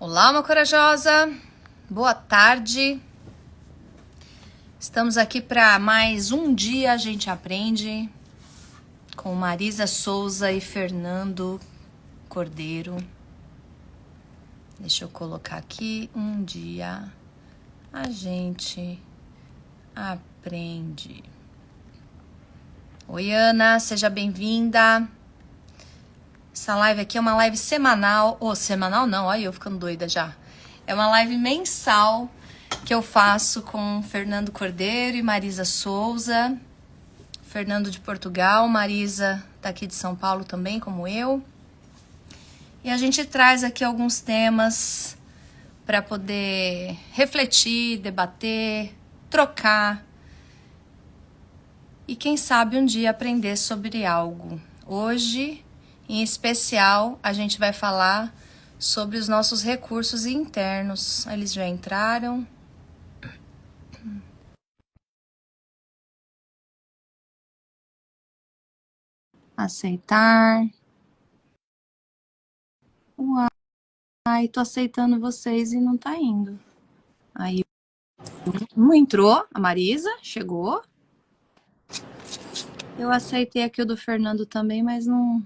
Olá, uma corajosa. Boa tarde. Estamos aqui para mais um dia a gente aprende com Marisa Souza e Fernando Cordeiro. Deixa eu colocar aqui um dia a gente aprende. Oi, Ana, seja bem-vinda. Essa live aqui é uma live semanal, ou semanal não, olha eu ficando doida já. É uma live mensal que eu faço com Fernando Cordeiro e Marisa Souza. Fernando de Portugal, Marisa daqui de São Paulo também, como eu. E a gente traz aqui alguns temas para poder refletir, debater, trocar. E quem sabe um dia aprender sobre algo. Hoje, em especial, a gente vai falar sobre os nossos recursos internos. Eles já entraram. Aceitar. Uai, tô aceitando vocês e não tá indo. Aí, não entrou. A Marisa chegou. Eu aceitei aqui o do Fernando também, mas não...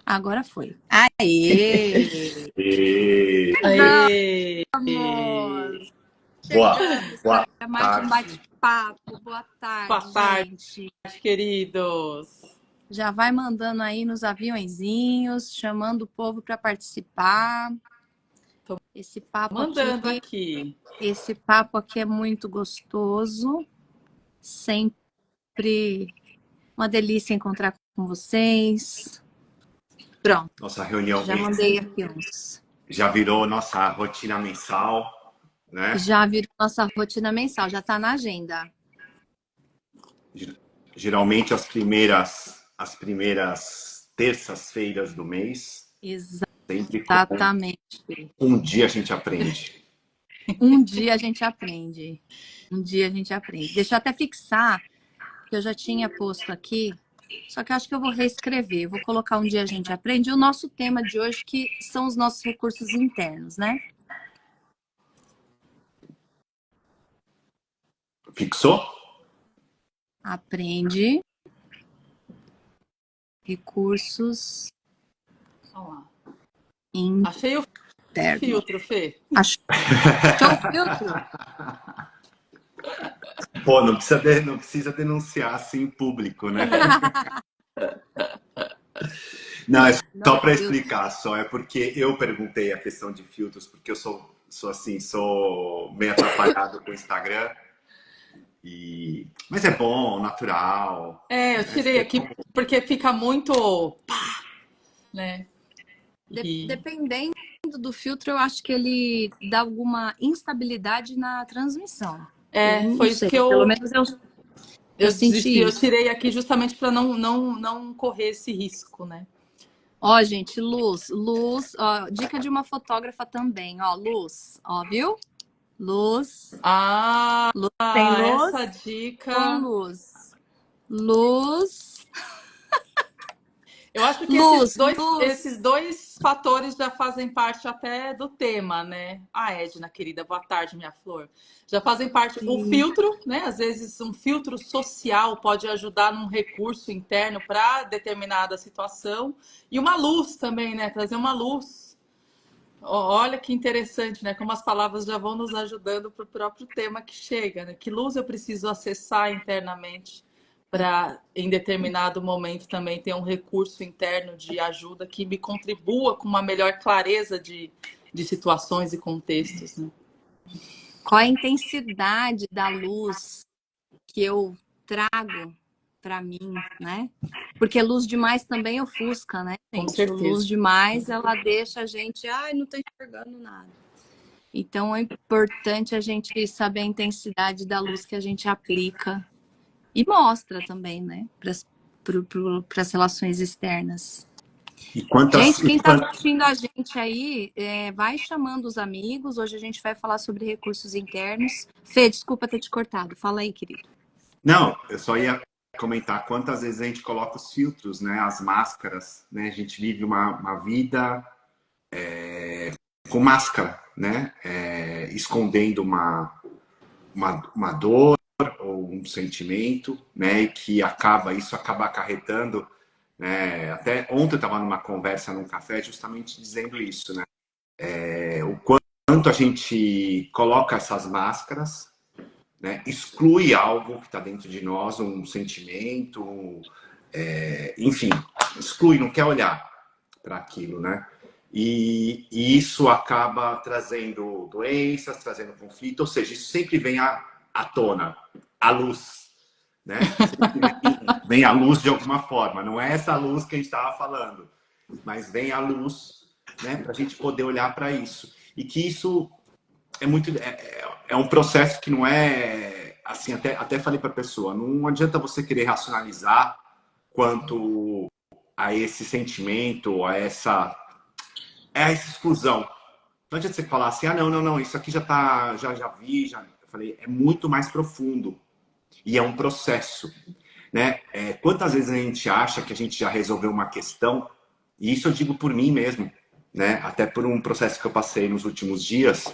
Agora foi. Aê! Aê! Vamos! Boa Chegamos para mais um tarde. bate-papo. Boa tarde, Boa tarde, gente. queridos. Já vai mandando aí nos aviõezinhos, chamando o povo para participar. Tô Esse papo mandando aqui. Esse papo aqui é muito gostoso. Sempre uma delícia encontrar com vocês. Pronto. Nossa reunião Já mandei aqui uns. já virou nossa rotina mensal, né? Já virou nossa rotina mensal, já está na agenda. Geralmente as primeiras terças-feiras do mês. Exatamente. Um dia a gente aprende. Um dia a gente aprende. Um dia a gente aprende. Deixa eu até fixar, que eu já tinha posto aqui, só que eu acho que eu vou reescrever. Eu vou colocar um dia a gente aprende. E o nosso tema de hoje, que são os nossos recursos internos, né? Fixou? Aprende. Recursos internos. Achei o filtro, Fê. Achou o filtro? Pô, não precisa denunciar assim em público, né? Não, é só para explicar, é porque eu perguntei a questão de filtros, porque eu sou meio atrapalhado com o Instagram. Mas é bom, natural. Eu tirei aqui porque fica muito pá, né? Dependendo do filtro, eu acho que ele dá alguma instabilidade na transmissão. Foi isso que pelo menos eu senti eu isso. tirei aqui justamente para não correr esse risco, né? Ó, gente, luz, ó, dica de uma fotógrafa também, ó, luz, ó, viu? Luz. Luz, tem luz, essa dica. Com luz. Eu acho que esses dois fatores já fazem parte até do tema, né? Edna, querida, boa tarde, minha flor. Já fazem parte. Sim. O filtro, né? Às vezes um filtro social pode ajudar num recurso interno para determinada situação. E uma luz também, né? Trazer uma luz. Olha que interessante, né? Como as palavras já vão nos ajudando para o próprio tema que chega, né? Que luz eu preciso acessar internamente para, em determinado momento, também ter um recurso interno de ajuda que me contribua com uma melhor clareza de situações e contextos, né? Qual a intensidade da luz que eu trago para mim, né? Porque luz demais também ofusca, né, gente? Com certeza. Luz demais, ela deixa a gente, não tô enxergando nada. Então, é importante a gente saber a intensidade da luz que a gente aplica e mostra também, né, para as relações externas. Gente, quem está assistindo a gente aí, vai chamando os amigos. Hoje a gente vai falar sobre recursos internos. Fê, desculpa ter te cortado. Fala aí, querido. Não, eu só ia comentar quantas vezes a gente coloca os filtros, né, as máscaras, né? A gente vive uma vida com máscara, né? Escondendo uma dor ou um sentimento, né? E que isso acaba acarretando, né? Até ontem eu estava numa conversa num café justamente dizendo isso, né? O quanto a gente coloca essas máscaras, né? Exclui algo que está dentro de nós, um sentimento, enfim, exclui, não quer olhar para aquilo, né? E isso acaba trazendo doenças, trazendo conflito, ou seja, isso sempre vem à tona, à luz, né? Sempre vem à luz de alguma forma. Não é essa luz que a gente estava falando, mas vem à luz, né? Para a gente poder olhar para isso. E que isso é um processo que não é assim, até falei para a pessoa, não adianta você querer racionalizar quanto a esse sentimento, a essa exclusão. Não adianta você falar assim, não, isso aqui já vi, já. Eu falei, é muito mais profundo e é um processo, né? Quantas vezes a gente acha que a gente já resolveu uma questão, e isso eu digo por mim mesmo, né? Até por um processo que eu passei nos últimos dias,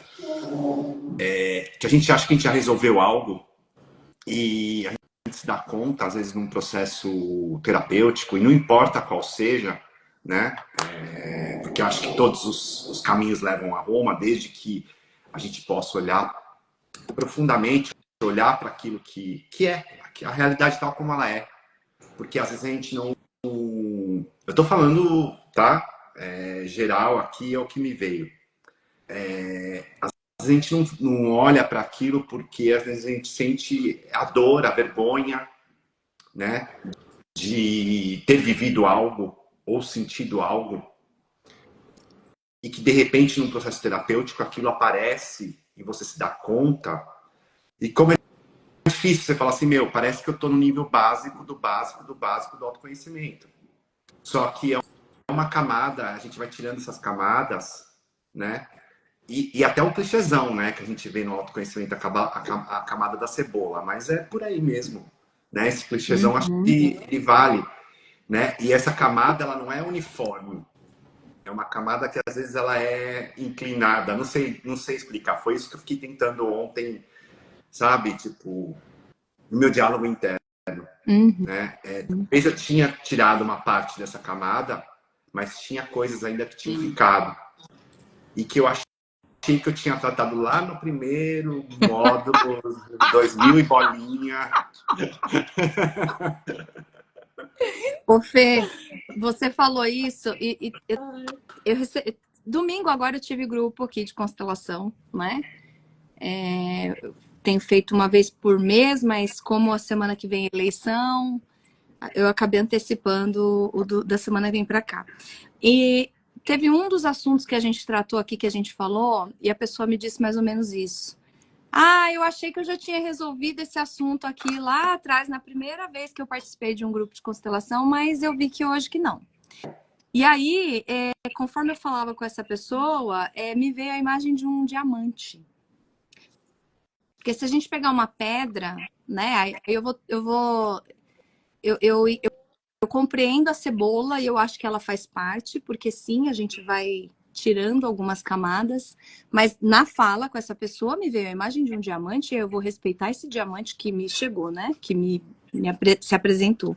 que a gente acha que a gente já resolveu algo e a gente se dá conta, às vezes, num processo terapêutico, e não importa qual seja, né? Porque eu acho que todos os caminhos levam a Roma, desde que a gente possa olhar profundamente, olhar para aquilo que é, a realidade tal como ela é. Porque às vezes a gente não... Eu tô falando, tá? Geral aqui é o que me veio. Às vezes a gente não olha para aquilo porque às vezes a gente sente a dor, a vergonha, né? De ter vivido algo ou sentido algo e que de repente num processo terapêutico aquilo aparece e você se dá conta. E como é difícil você falar assim, parece que eu tô no nível básico do autoconhecimento. Só que é uma camada, a gente vai tirando essas camadas, né? E até um clichêzão, né? Que a gente vê no autoconhecimento, a camada da cebola. Mas é por aí mesmo, né? Esse clichêzão, acho que ele vale, né? E essa camada, ela não é uniforme. É uma camada que às vezes ela é inclinada. Não sei explicar. Foi isso que eu fiquei tentando ontem, sabe? Tipo, no meu diálogo interno, né? Talvez eu tinha tirado uma parte dessa camada, mas tinha coisas ainda que tinham ficado. E que eu achei que eu tinha tratado lá no primeiro módulo, 2000 e bolinha. Ô, Fê, você falou isso e domingo agora eu tive grupo aqui de constelação, né? Tenho feito uma vez por mês, mas como a semana que vem é eleição, eu acabei antecipando da semana que vem para cá. E teve um dos assuntos que a gente tratou aqui, que a gente falou, e a pessoa me disse mais ou menos isso. Eu achei que eu já tinha resolvido esse assunto aqui lá atrás, na primeira vez que eu participei de um grupo de constelação, mas eu vi que hoje que não. E aí, conforme eu falava com essa pessoa, me veio a imagem de um diamante. Porque se a gente pegar uma pedra, né, aí eu compreendo a cebola e eu acho que ela faz parte, porque sim, a gente vai tirando algumas camadas, mas na fala com essa pessoa me veio a imagem de um diamante e eu vou respeitar esse diamante que me chegou, né? Que se apresentou.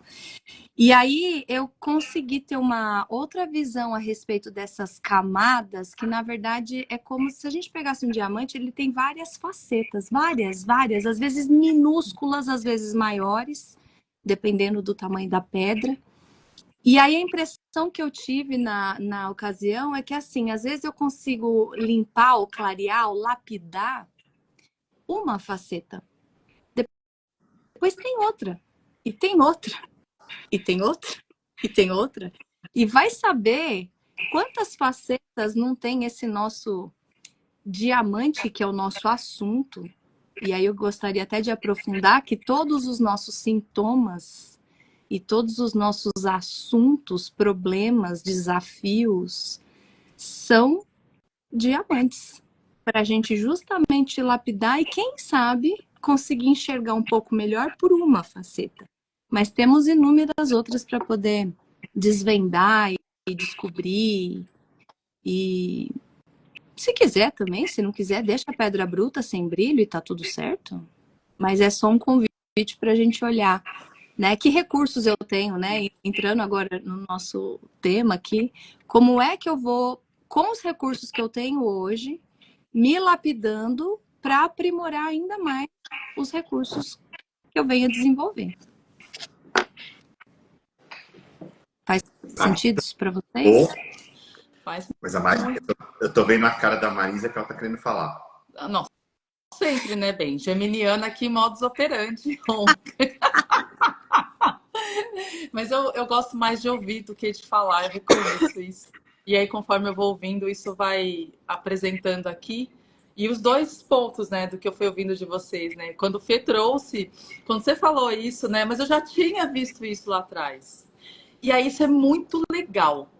E aí eu consegui ter uma outra visão a respeito dessas camadas, que na verdade é como se a gente pegasse um diamante, ele tem várias facetas, várias, às vezes minúsculas, às vezes maiores, dependendo do tamanho da pedra. E aí a impressão que eu tive na ocasião é que, assim, às vezes eu consigo limpar ou clarear ou lapidar uma faceta. Depois tem outra, e tem outra, e tem outra, e tem outra. E vai saber quantas facetas não tem esse nosso diamante, que é o nosso assunto. E aí eu gostaria até de aprofundar que todos os nossos sintomas e todos os nossos assuntos, problemas, desafios, são diamantes. Para a gente justamente lapidar e, quem sabe, conseguir enxergar um pouco melhor por uma faceta. Mas temos inúmeras outras para poder desvendar e descobrir e Se quiser também, se não quiser, deixa a pedra bruta sem brilho e tá tudo certo. Mas é só um convite para a gente olhar, né? Que recursos eu tenho, né? Entrando agora no nosso tema aqui, como é que eu vou, com os recursos que eu tenho hoje, me lapidando para aprimorar ainda mais os recursos que eu venho a desenvolver. Faz sentido isso para vocês? Faz Mas a Marisa, eu tô vendo a cara da Marisa que ela tá querendo falar. Não, sempre, né, bem? Geminiana aqui, modus operandi. Mas eu gosto mais de ouvir do que de falar, eu reconheço isso. E aí, conforme eu vou ouvindo, isso vai apresentando aqui. E os dois pontos, né, do que eu fui ouvindo de vocês, né? Quando o Fê trouxe, quando você falou isso, né? Mas eu já tinha visto isso lá atrás. E aí, isso é muito legal.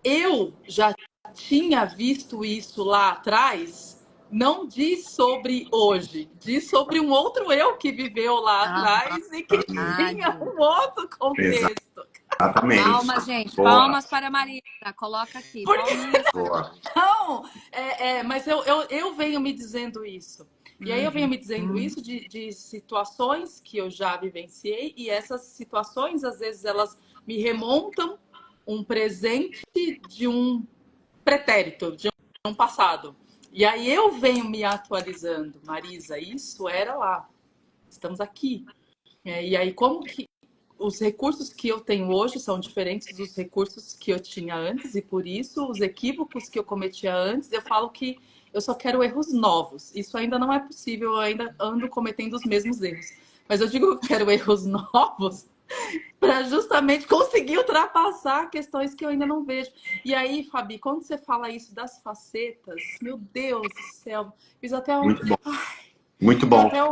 Eu já tinha visto isso lá atrás, não diz sobre hoje, diz sobre um outro eu que viveu lá atrás e que tinha um outro contexto. Exatamente. Palmas, gente. Boa. Palmas para a Marisa. Coloca aqui. Palminhas. Boa. Não, mas eu venho me dizendo isso. E aí eu venho me dizendo isso de situações que eu já vivenciei, e essas situações, às vezes, elas me remontam um presente de um pretérito, de um passado. E aí eu venho me atualizando. Marisa, isso era lá. Estamos aqui. E aí, como que os recursos que eu tenho hoje são diferentes dos recursos que eu tinha antes, e por isso os equívocos que eu cometia antes, eu falo que eu só quero erros novos. Isso ainda não é possível, eu ainda ando cometendo os mesmos erros. Mas eu digo que eu quero erros novos para justamente conseguir ultrapassar questões que eu ainda não vejo. E aí, Fabi, quando você fala isso das facetas, meu Deus do céu, fiz até Muito bom. Muito bom. até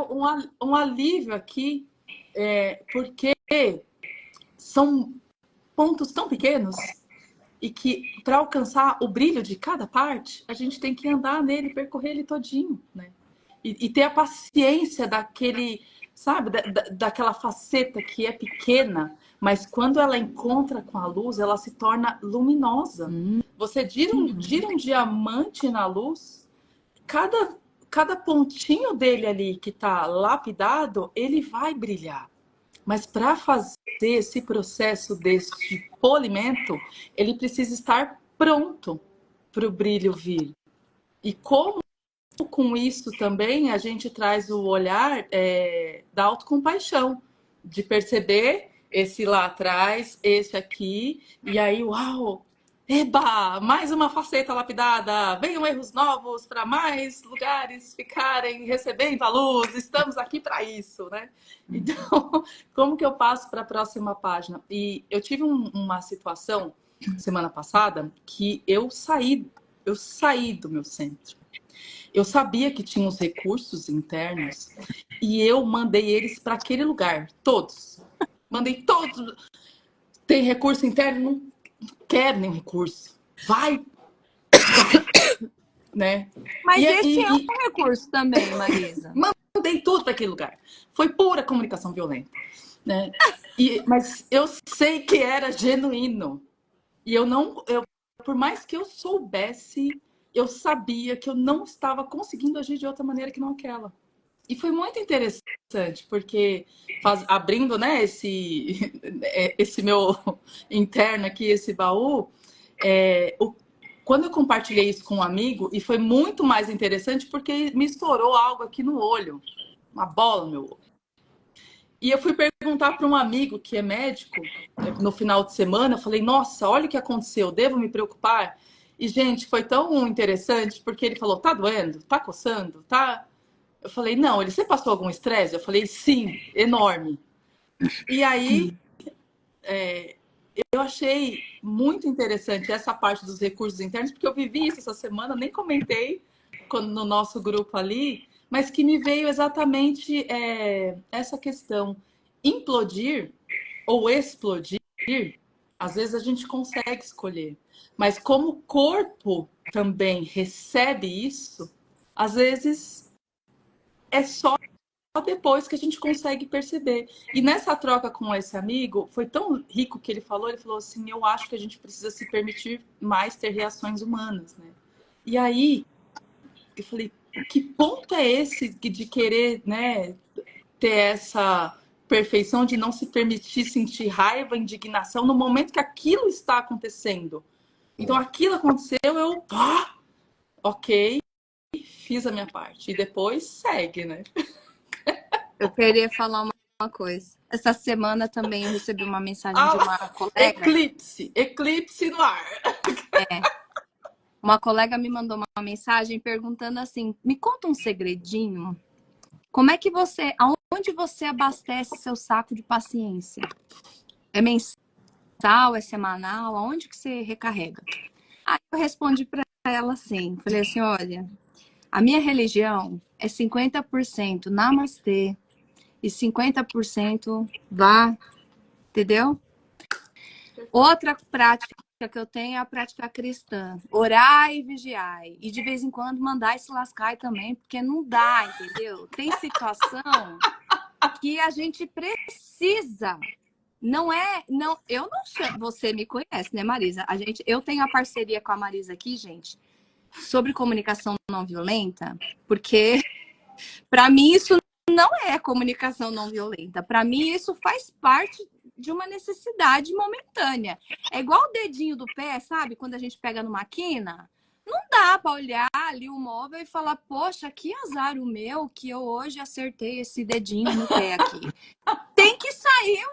um alívio aqui, porque são pontos tão pequenos e que para alcançar o brilho de cada parte, a gente tem que andar nele, percorrer ele todinho, né? E ter a paciência daquele, sabe, daquela faceta que é pequena, mas quando ela encontra com a luz, ela se torna luminosa. Você gira um diamante na luz, cada pontinho dele ali que está lapidado, ele vai brilhar. Mas para fazer esse processo deste polimento, ele precisa estar pronto para o brilho vir. E como com isso também a gente traz o olhar da autocompaixão, de perceber esse lá atrás, esse aqui, e aí, uau! Eba! Mais uma faceta lapidada! Venham erros novos para mais lugares ficarem recebendo a luz! Estamos aqui para isso, né? Então, como que eu passo para a próxima página? E eu tive uma situação semana passada que eu saí do meu centro. Eu sabia que tinha os recursos internos e eu mandei eles para aquele lugar, todos. Mandei todos. Tem recurso interno? Não quero nenhum recurso. Vai! Né? Mas esse é um recurso também, Marisa. Mandei tudo para aquele lugar. Foi pura comunicação violenta. Né? Mas eu sei que era genuíno. E por mais que eu soubesse, eu sabia que eu não estava conseguindo agir de outra maneira que não aquela. E foi muito interessante, porque abrindo, né, esse meu interno aqui, esse baú, quando eu compartilhei isso com um amigo, e foi muito mais interessante porque me estourou algo aqui no olho, uma bola no meu olho. E eu fui perguntar para um amigo que é médico, no final de semana, eu falei, nossa, olha o que aconteceu, devo me preocupar? E, gente, foi tão interessante, porque ele falou, tá doendo? Tá coçando? Tá? Eu falei, não. Você passou algum estresse? Eu falei, sim, enorme. E aí, eu achei muito interessante essa parte dos recursos internos, porque eu vivi isso essa semana, nem comentei no nosso grupo ali, mas que me veio exatamente essa questão. Implodir ou explodir, às vezes a gente consegue escolher. Mas como o corpo também recebe isso, às vezes é só depois que a gente consegue perceber. E nessa troca com esse amigo, foi tão rico que ele falou assim, eu acho que a gente precisa se permitir mais ter reações humanas, né? E aí, eu falei, que ponto é esse de querer, né, ter essa perfeição de não se permitir sentir raiva, indignação no momento que aquilo está acontecendo. Então aquilo aconteceu, eu, ok, fiz a minha parte. E depois segue, né? Eu queria falar uma coisa. Essa semana também eu recebi uma mensagem de uma colega. Eclipse no ar. Uma colega me mandou uma mensagem perguntando assim: me conta um segredinho. Como é que aonde você abastece seu saco de paciência? É mensal, é semanal? Aonde que você recarrega? Aí eu respondi para ela assim, falei assim, olha, a minha religião é 50% namastê e 50% vá, entendeu? Outra prática que eu tenho é a prática cristã. Orar e vigiar. E de vez em quando mandar e se lascar também, porque não dá, entendeu? Tem situação que a gente precisa. Não, eu não chamo, você me conhece, né, Marisa? Eu tenho a parceria com a Marisa aqui, gente, sobre comunicação não violenta, porque para mim isso não é comunicação não violenta. Para mim isso faz parte de uma necessidade momentânea. É igual o dedinho do pé, sabe? Quando a gente pega numa quina, não dá para olhar ali o móvel e falar, poxa, que azar o meu que eu hoje acertei esse dedinho no pé aqui. Tem que sair,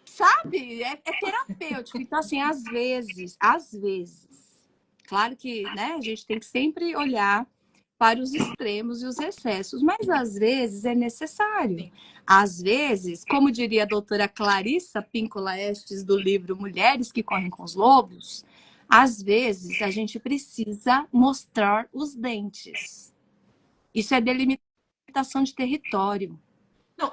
sabe? É terapêutico. Então, assim, às vezes, claro que, né, a gente tem que sempre olhar para os extremos e os excessos, mas às vezes é necessário. Às vezes, como diria a doutora Clarissa Píncola Estes do livro Mulheres que Correm com os Lobos, às vezes a gente precisa mostrar os dentes. Isso é delimitação de território. Não,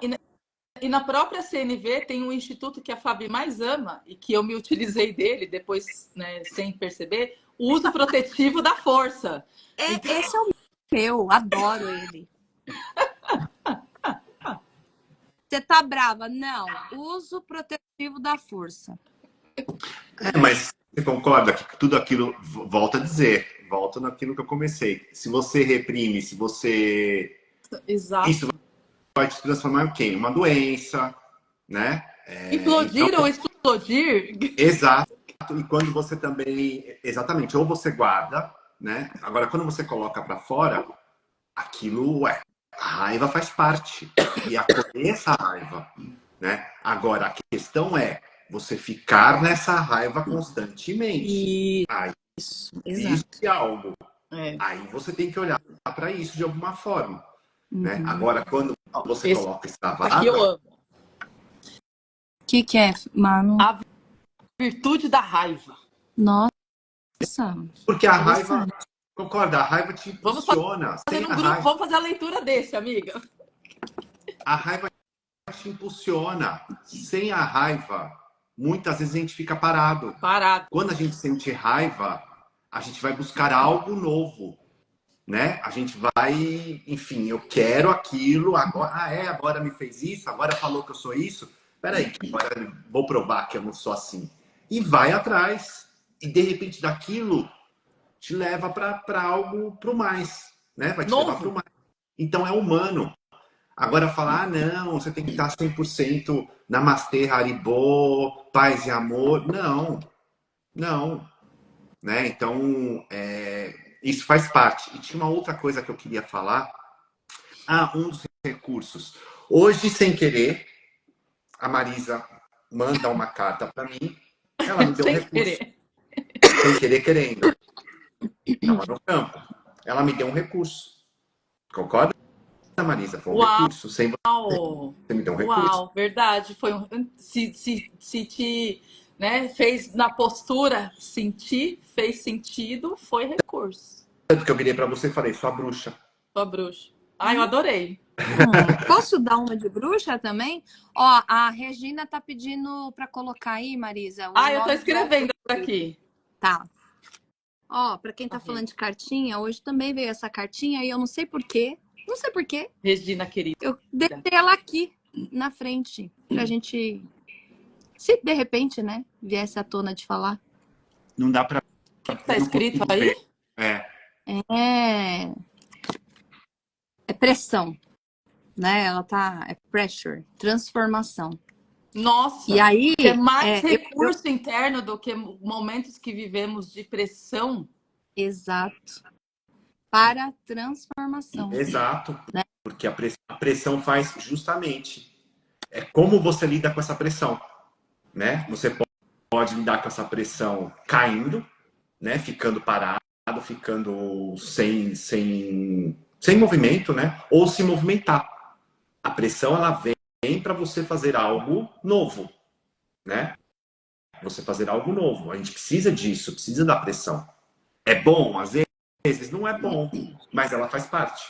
e na própria CNV tem um instituto que a Fabi mais ama e que eu me utilizei dele depois, né, sem perceber, o uso protetivo da força. Esse é o meu, adoro ele. Você tá brava? Não. Uso protetivo da força. Mas você concorda que tudo aquilo, volta a dizer, volta naquilo que eu comecei. Se você reprime, se você... Exato. Isso vai te transformar em quê? Uma doença, né? Implodir ou explodir. Exato. E quando você também... Exatamente. Ou você guarda, né? Agora, quando você coloca para fora, aquilo, a raiva faz parte. E acolher essa raiva, né? Agora, a questão é você ficar nessa raiva constantemente. Isso, Isso é algo. É. Aí você tem que olhar para isso de alguma forma. Né? Agora, quando você coloca extravasa... Aqui eu amo. O que é, Manu? A virtude da raiva. Nossa. Porque a raiva... Concorda? A raiva te impulsiona. Vamos fazer a leitura desse, amiga. A raiva te impulsiona. Sem a raiva, muitas vezes a gente fica parado. Quando a gente sente raiva, a gente vai buscar algo novo, né? A gente vai, enfim, eu quero aquilo, agora, agora me fez isso, agora falou que eu sou isso. Peraí, agora vou provar que eu não sou assim. E vai atrás. E de repente daquilo te leva para algo, para o mais, né? Vai te levar para o mais. Então é humano. Agora falar, não, você tem que estar 100% namastê, haribô, paz e amor. Não, não. Né? Então, isso faz parte. E tinha uma outra coisa que eu queria falar. Um dos recursos. Hoje, sem querer, a Marisa manda uma carta para mim. Ela me deu um recurso. Sem querer, querendo. Estava no campo. Ela me deu um recurso. Concorda, Marisa? Foi um recurso. Sem você me deu um recurso. Uau, verdade. Foi se te, né, fez na postura sentir, fez sentido, foi recurso. Tanto que eu virei para você e falei, sua bruxa. Sua bruxa. Eu adorei. Posso dar uma de bruxa também? Ó, a Regina tá pedindo para colocar aí, Marisa. Eu tô escrevendo aqui. Tá. Ó, para quem tá falando de cartinha, hoje também veio essa cartinha e eu não sei porquê. Não sei porquê. Regina, querida. Eu deixei ela aqui na frente pra gente, se de repente, né, viesse à tona de falar. Não dá pra... O que tá escrito aí? É. pressão, né? Ela tá, é pressure, transformação. Nossa, E aí, que é mais recurso interno do que momentos que vivemos de pressão. Exato. Para transformação. Exato. Né? Porque a pressão faz justamente. É como você lida com essa pressão, né? Você pode lidar com essa pressão caindo, né? Ficando parado, ficando sem movimento, né? Ou se movimentar. A pressão, ela vem para você fazer algo novo, né? Você fazer algo novo. A gente precisa disso, precisa da pressão. É bom, às vezes não é bom, mas ela faz parte.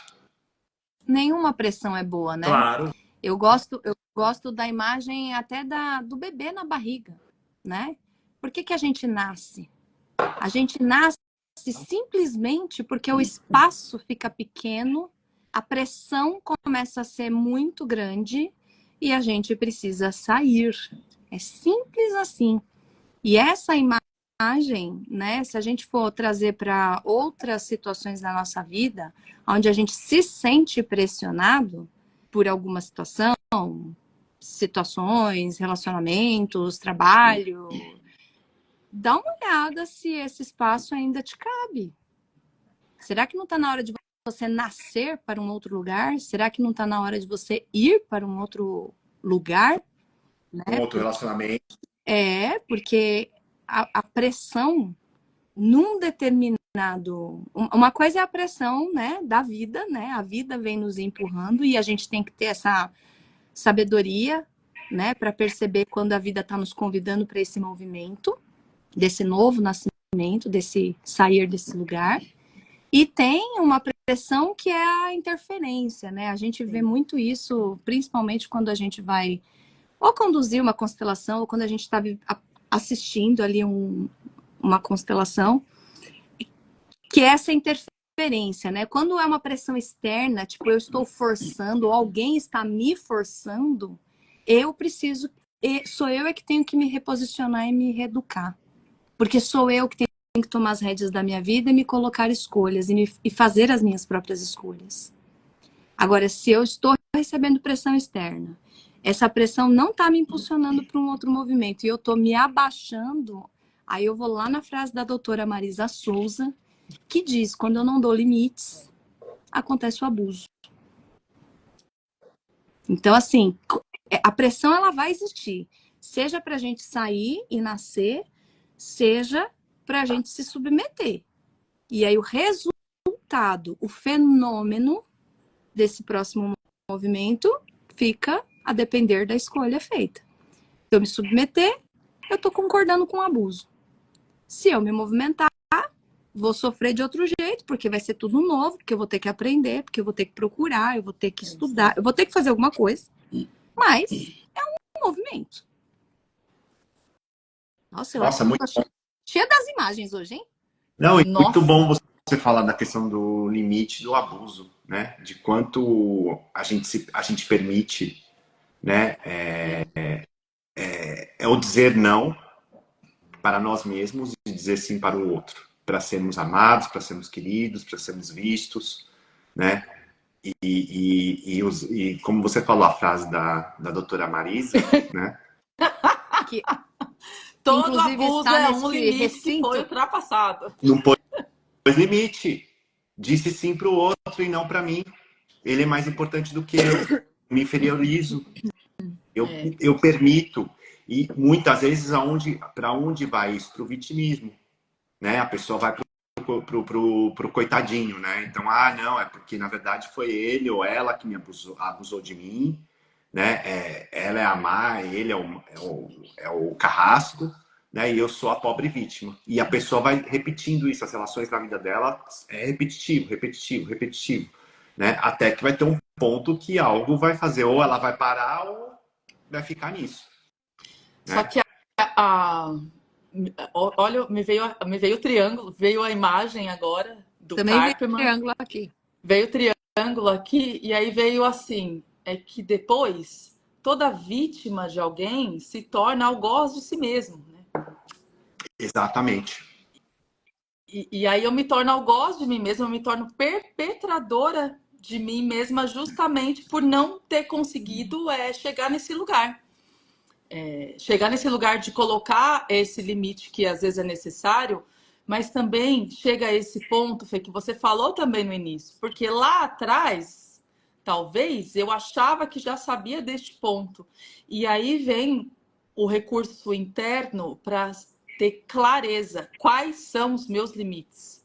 Nenhuma pressão é boa, né? Claro. Eu gosto da imagem até do bebê na barriga, né? Por que a gente nasce? A gente nasce simplesmente porque o espaço fica pequeno, a pressão começa a ser muito grande e a gente precisa sair. É simples assim. E essa imagem, né, se a gente for trazer para outras situações da nossa vida, onde a gente se sente pressionado por alguma situação, situações, relacionamentos, trabalho, dá uma olhada se esse espaço ainda te cabe. Será que não está na hora de você nascer para um outro lugar? Será que não está na hora de você ir para um outro lugar? Né? Um outro relacionamento. Porque a pressão num determinado... Uma coisa é a pressão, né, da vida, né? A vida vem nos empurrando e a gente tem que ter essa sabedoria, né, para perceber quando a vida está nos convidando para esse movimento, desse novo nascimento, desse sair desse lugar. E tem uma pressão que é a interferência, né? A gente vê muito isso, principalmente quando a gente vai ou conduzir uma constelação, ou quando a gente está assistindo ali uma constelação, que é essa interferência, né? Quando é uma pressão externa, tipo, eu estou forçando, ou alguém está me forçando, eu preciso, sou eu que tenho que me reposicionar e me reeducar. Porque sou eu que tenho que tomar as rédeas da minha vida e me colocar escolhas, e fazer as minhas próprias escolhas. Agora, se eu estou recebendo pressão externa, essa pressão não está me impulsionando para um outro movimento e eu estou me abaixando, aí eu vou lá na frase da doutora Marisa Souza, que diz, quando eu não dou limites, acontece o abuso. Então, assim, a pressão ela vai existir, seja para a gente sair e nascer, seja para a gente se submeter. E aí o resultado, o fenômeno desse próximo movimento fica a depender da escolha feita. Se eu me submeter, eu estou concordando com o abuso. Se eu me movimentar, vou sofrer de outro jeito, porque vai ser tudo novo, porque eu vou ter que aprender, porque eu vou ter que procurar, eu vou ter que estudar, eu vou ter que fazer alguma coisa. Mas é um movimento. Nossa, muito bom. Cheia das imagens hoje, hein? Não, muito bom você falar da questão do limite do abuso, né? De quanto a gente permite, né? É o dizer não para nós mesmos e dizer sim para o outro, para sermos amados, para sermos queridos, para sermos vistos, né? E como você falou a frase da doutora Marisa, né? Que todo abuso é um limite que foi ultrapassado. Não pôs limite. Disse sim para o outro e não para mim. Ele é mais importante do que eu. Me inferiorizo. Eu permito. E muitas vezes para onde vai isso? Para o vitimismo, né? A pessoa vai pro coitadinho, né? Então, não, é porque na verdade foi ele ou ela que me abusou de mim, né? Ela é a má, ele é o carrasco, né? E eu sou a pobre vítima. E a pessoa vai repetindo isso, as relações na vida dela é repetitivo, né? Até que vai ter um ponto que algo vai fazer, ou ela vai parar ou vai ficar nisso. Né? Só que olha, me veio o triângulo, veio a imagem agora do Também Karpman. Veio o triângulo aqui. Veio o triângulo aqui, e aí veio assim, é que depois toda vítima de alguém se torna algoz de si mesmo, né? Exatamente. E aí eu me torno algoz de mim mesma, eu me torno perpetradora de mim mesma justamente por não ter conseguido chegar nesse lugar. Chegar nesse lugar de colocar esse limite que às vezes é necessário, mas também chega a esse ponto, Fê, que você falou também no início, porque lá atrás, talvez, eu achava que já sabia deste ponto. E aí vem o recurso interno para ter clareza. Quais são os meus limites?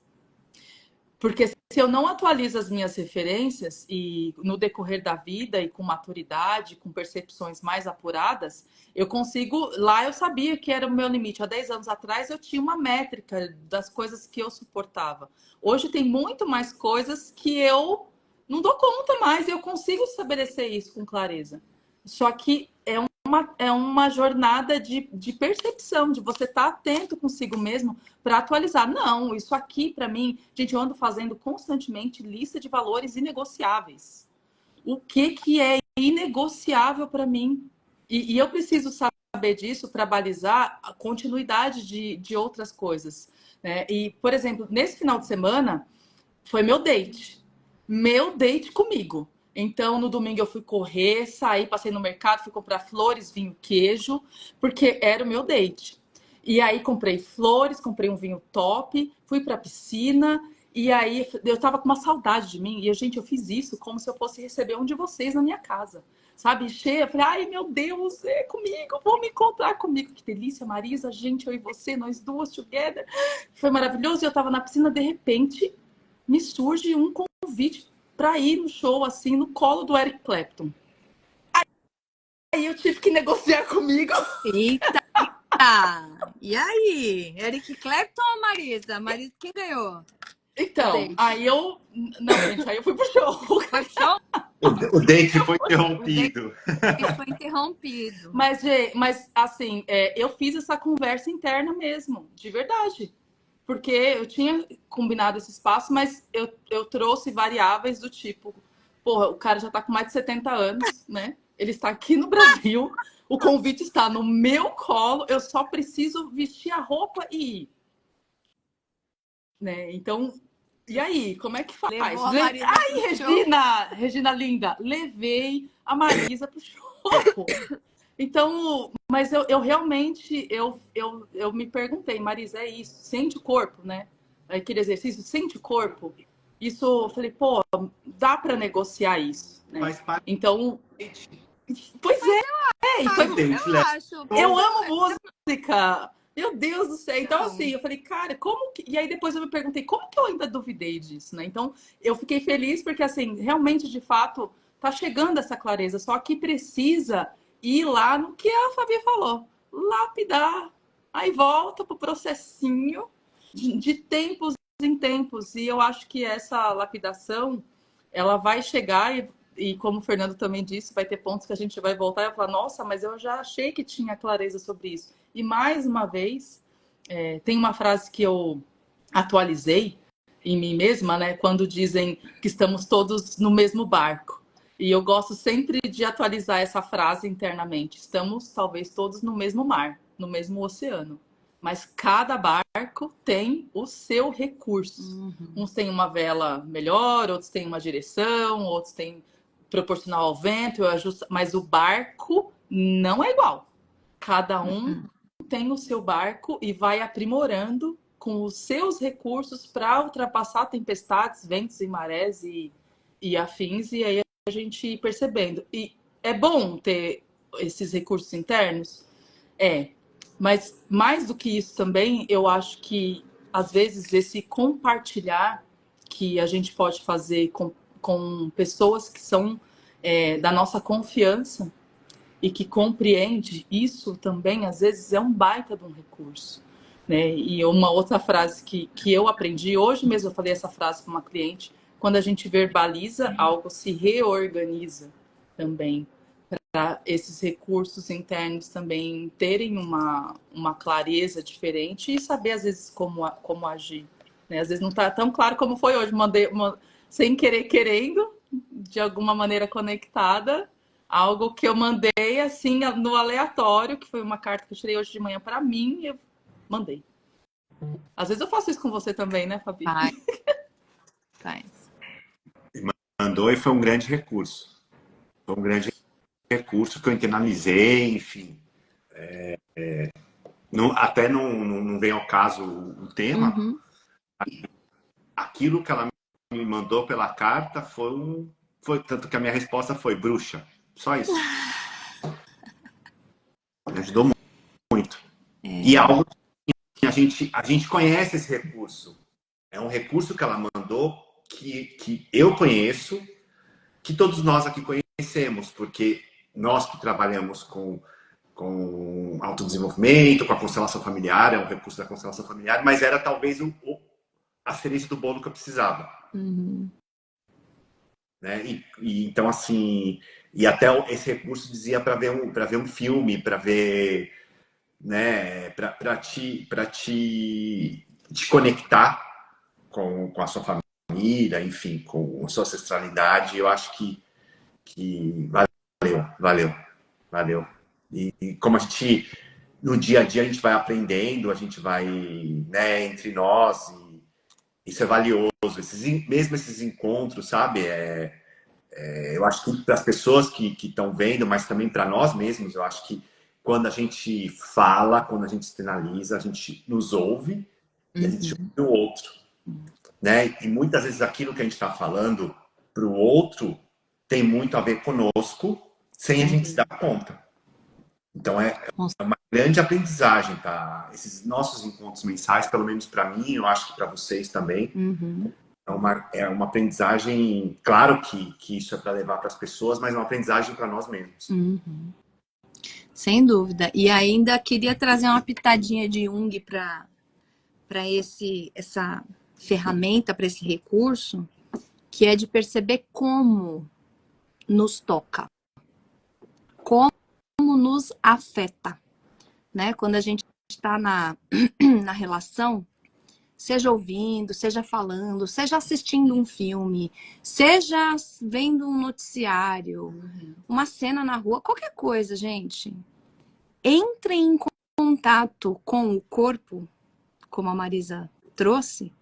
Porque se eu não atualizo as minhas referências e no decorrer da vida e com maturidade, com percepções mais apuradas, eu consigo. Lá eu sabia que era o meu limite. Há 10 anos atrás eu tinha uma métrica das coisas que eu suportava. Hoje tem muito mais coisas que eu não dou conta mais e eu consigo estabelecer isso com clareza. Só que é uma jornada de percepção, de você estar atento consigo mesmo para atualizar. Não, isso aqui para mim, gente, eu ando fazendo constantemente lista de valores inegociáveis. O que é inegociável para mim? E eu preciso saber disso para balizar a continuidade de outras coisas. Né? E, por exemplo, nesse final de semana foi meu date. Meu date comigo. Então, no domingo eu fui correr, saí, passei no mercado, fui comprar flores, vinho, queijo, porque era o meu date. E aí comprei flores, comprei um vinho top, fui pra piscina, e aí eu tava com uma saudade de mim, e gente, eu fiz isso como se eu fosse receber um de vocês na minha casa. Sabe, cheia, falei, ai meu Deus, é comigo, vou me encontrar comigo. Que delícia, Marisa, gente, eu e você, nós duas together. Foi maravilhoso, e eu tava na piscina, de repente, me surge um convite para ir no show, assim, no colo do Eric Clapton. Aí eu tive que negociar comigo. Eita! E aí? Eric Clapton ou Marisa? Marisa, quem ganhou? Então, aí eu... Não, gente, aí eu fui pro show. Foi show? O date foi interrompido. O date foi interrompido. Mas assim, eu fiz essa conversa interna mesmo, de verdade. Porque eu tinha combinado esse espaço, mas eu trouxe variáveis do tipo, porra, o cara já tá com mais de 70 anos, né? Ele está aqui no Brasil, o convite está no meu colo, eu só preciso vestir a roupa e ir. Né? Então, e aí, como é que faz? Levou a Marisa pro show. Regina linda, levei a Marisa pro show. Então, mas eu realmente, eu me perguntei, Marisa, é isso? Sente o corpo, né? Aquele exercício, sente o corpo. Isso, eu falei, pô, dá para negociar isso, né? Faz parte. Então, pois é, e foi, Eu acho. eu amo música. Meu Deus do céu. Então, Não. assim, eu falei, cara, como que. E aí depois eu me perguntei, como que eu ainda duvidei disso, né? Então, eu fiquei feliz porque, assim, realmente, de fato, tá chegando essa clareza. Só que precisa ir lá no que a Fabi falou, lapidar. Aí volta pro processinho de tempos em tempos. E eu acho que essa lapidação, ela vai chegar e como o Fernando também disse, vai ter pontos que a gente vai voltar e vai falar, nossa, mas eu já achei que tinha clareza sobre isso. E mais uma vez, tem uma frase que eu atualizei em mim mesma, né? Quando dizem que estamos todos no mesmo barco. E eu gosto sempre de atualizar essa frase internamente. Estamos talvez todos no mesmo mar, no mesmo oceano. Mas cada barco tem o seu recurso. Uns têm uma vela melhor, outros têm uma direção, outros têm proporcional ao vento, mas o barco não é igual. Cada um tem o seu barco e vai aprimorando com os seus recursos para ultrapassar tempestades, ventos e marés e afins, e aí a gente ir percebendo. E é bom ter esses recursos internos? Mas mais do que isso também, eu acho que às vezes esse compartilhar que a gente pode fazer com pessoas que são da nossa confiança e que compreende isso também, às vezes é um baita de um recurso. Né? E uma outra frase que eu aprendi, hoje mesmo eu falei essa frase para uma cliente, quando a gente verbaliza, algo se reorganiza também, para esses recursos internos também terem uma clareza diferente e saber, às vezes, como agir. Né? Às vezes não está tão claro como foi hoje, mandei sem querer, querendo, de alguma maneira conectada, algo que eu mandei assim no aleatório, que foi uma carta que eu tirei hoje de manhã para mim, e eu mandei. Às vezes eu faço isso com você também, né, Fabi? Faz. mandou e foi um grande recurso. Foi um grande recurso que eu internalizei, enfim. Até não vem ao caso o tema. Uhum. Aquilo que ela me mandou pela carta foi tanto que a minha resposta foi bruxa. Só isso. Me ajudou muito. E algo que a gente conhece esse recurso. É um recurso que ela mandou que eu conheço, que todos nós aqui conhecemos, porque nós que trabalhamos com autodesenvolvimento, com a constelação familiar, é um recurso da constelação familiar, mas era talvez a cereja do bolo que eu precisava. Uhum. Né? Então, assim, e até esse recurso dizia para ver um filme, para ver, né, para te conectar com a sua família, enfim, com a sua ancestralidade. Eu acho que valeu. E como a gente, no dia a dia, a gente vai aprendendo, a gente vai, né, entre nós, e isso é valioso. Mesmo esses encontros, sabe? Eu acho que para as pessoas que estão vendo, mas também para nós mesmos, eu acho que quando a gente fala, quando a gente externaliza, a gente nos ouve e a gente ouve o outro. Né? E muitas vezes aquilo que a gente está falando para o outro tem muito a ver conosco, sem a gente se dar conta. Então é uma grande aprendizagem, tá? Esses nossos encontros mensais, pelo menos para mim, eu acho que para vocês também, Uhum. é uma aprendizagem. Claro que isso é para levar para as pessoas, mas é uma aprendizagem para nós mesmos. Uhum. Sem dúvida. E ainda queria trazer uma pitadinha de Jung para essa ferramenta, para esse recurso, que é de perceber como nos toca, como nos afeta, né? Quando a gente está na relação, seja ouvindo, seja falando, seja assistindo um filme, seja vendo um noticiário, uma cena na rua, qualquer coisa, gente. Entrem em contato com o corpo, como a Marisa trouxe,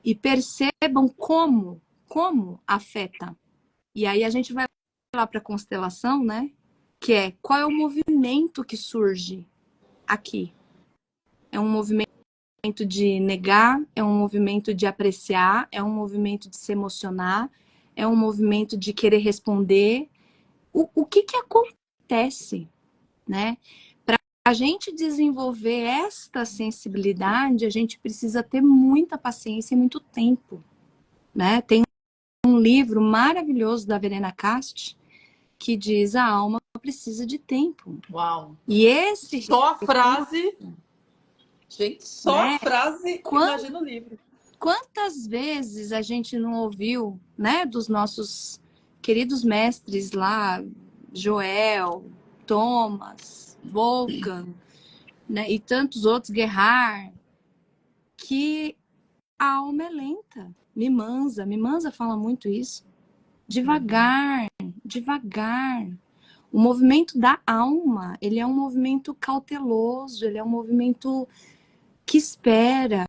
e percebam como afeta. E aí a gente vai lá para a constelação, né? Que é qual é o movimento que surge aqui. É um movimento de negar, é um movimento de apreciar, é um movimento de se emocionar, é um movimento de querer responder. O que acontece, né? Para a gente desenvolver esta sensibilidade, a gente precisa ter muita paciência e muito tempo, né? Tem um livro maravilhoso da Verena Cast que diz a alma precisa de tempo. Uau! E esse só a frase, gente, só né? a frase, imagina o livro. Quantas vezes a gente não ouviu, né, dos nossos queridos mestres lá, Joel, Thomas, Wolfgang, né, e tantos outros, Gerhard, que a alma é lenta. Mimanza fala muito isso. Devagar, devagar. O movimento da alma, ele é um movimento cauteloso, ele é um movimento que espera,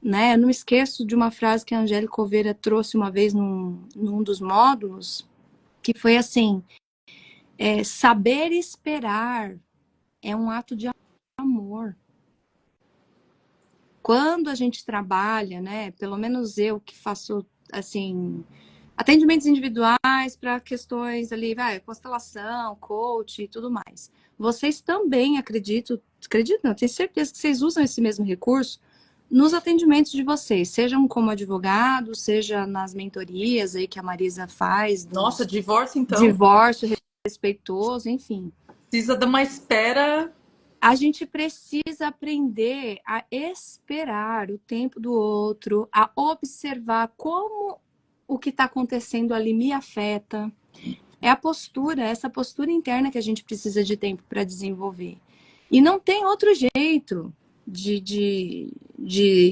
né? Eu não esqueço de uma frase que a Angélica Coveira trouxe uma vez num dos módulos, que foi assim, saber esperar é um ato de amor. Quando a gente trabalha, né? Pelo menos eu que faço, assim, atendimentos individuais para questões ali, constelação, coach e tudo mais. Vocês também acreditam, não, tenho certeza que vocês usam esse mesmo recurso nos atendimentos de vocês, sejam como advogado, seja nas mentorias aí que a Marisa faz. Nossa, divórcio então. Divórcio respeitoso, enfim. Precisa de uma espera. A gente precisa aprender a esperar o tempo do outro, a observar como o que está acontecendo ali me afeta. É a postura, essa postura interna que a gente precisa de tempo para desenvolver. E não tem outro jeito de